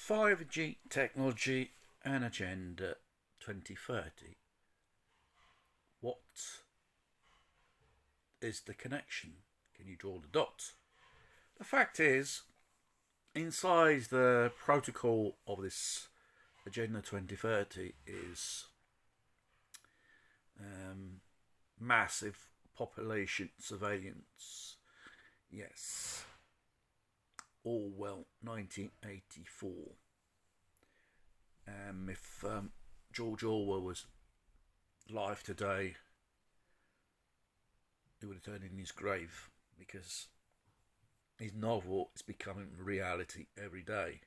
5G technology and agenda 2030. What is the connection? Can you draw the dots? The fact is, inside the protocol of this agenda 2030 is massive population surveillance. Yes. Orwell 1984. If George Orwell was alive today, he would have turned in his grave because his novel is becoming reality every day.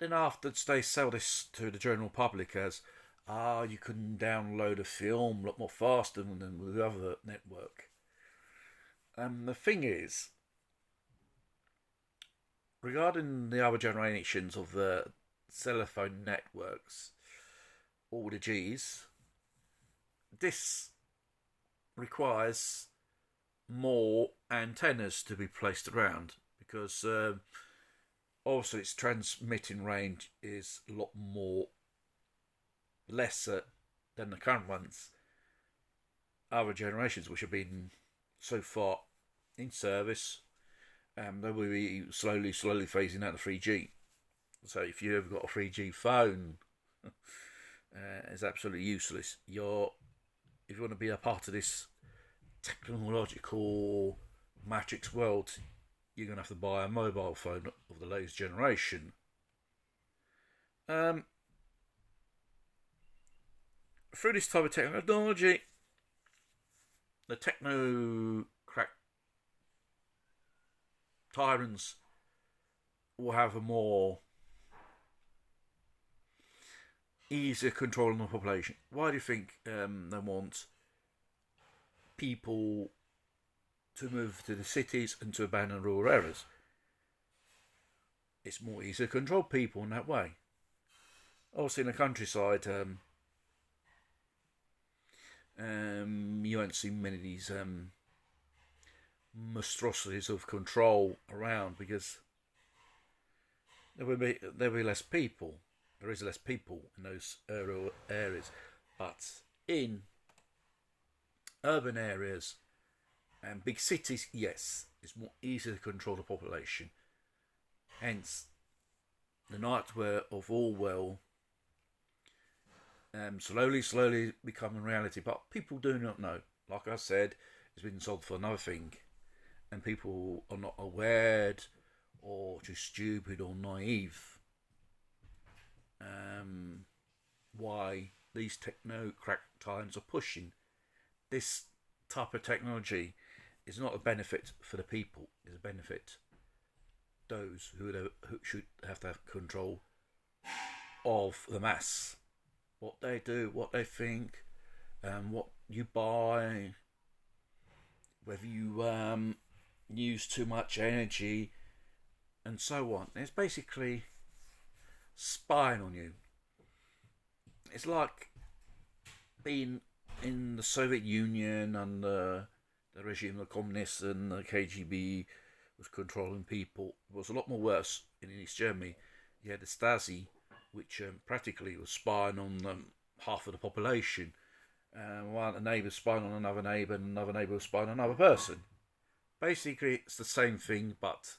Then after they sell this to the general public as, you can download a film a lot more faster than with the other network. The thing is, regarding the other generations of the telephone networks, all the Gs, this requires more antennas to be placed around because also its transmitting range is a lot more lesser than the current ones. Other generations which have been so far in service, they will be slowly phasing out the 3G. So if you ever got a 3G phone, it's absolutely useless. If you want to be a part of this technological matrix world, you're going to have to buy a mobile phone of the latest generation. Through this type of technology, the techno crack tyrants will have a more easier control on the population. Why do you think they want people to move to the cities and to abandon rural areas? It's more easy to control people in that way. Also in the countryside, you won't see many of these monstrosities of control around because there will be less people. There is less people in those rural areas, but in urban areas and big cities, yes, it's more easy to control the population. Hence, the nightmare of Orwell slowly becoming reality. But people do not know. Like I said, it's been sold for another thing, and people are not aware or too stupid or naive. Why these techno crack times are pushing this type of technology is not a benefit for the people, it's a benefit those who should have to have control of the mass. What they do, what they think, what you buy, whether you use too much energy, and so on. It's basically spying on you. It's like being in the Soviet Union under the regime of the communists and the KGB was controlling people. It was a lot more worse in East Germany. You had the Stasi, which practically was spying on half of the population. While a neighbour spying on another neighbour and another neighbour was spying on another person. Basically, it's the same thing, but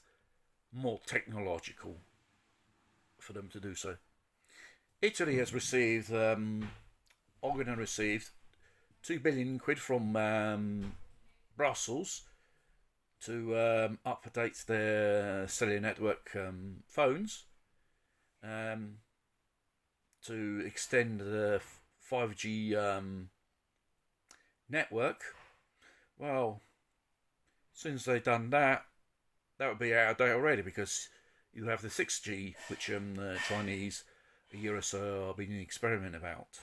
more technological for them to do so. Italy has received, Ogden received 2 billion quid from Brussels to update their cellular network phones, to extend the 5G network. Well, since they've done that, that would be out of date already because you have the 6G, which the Chinese a year or so have been experimenting about.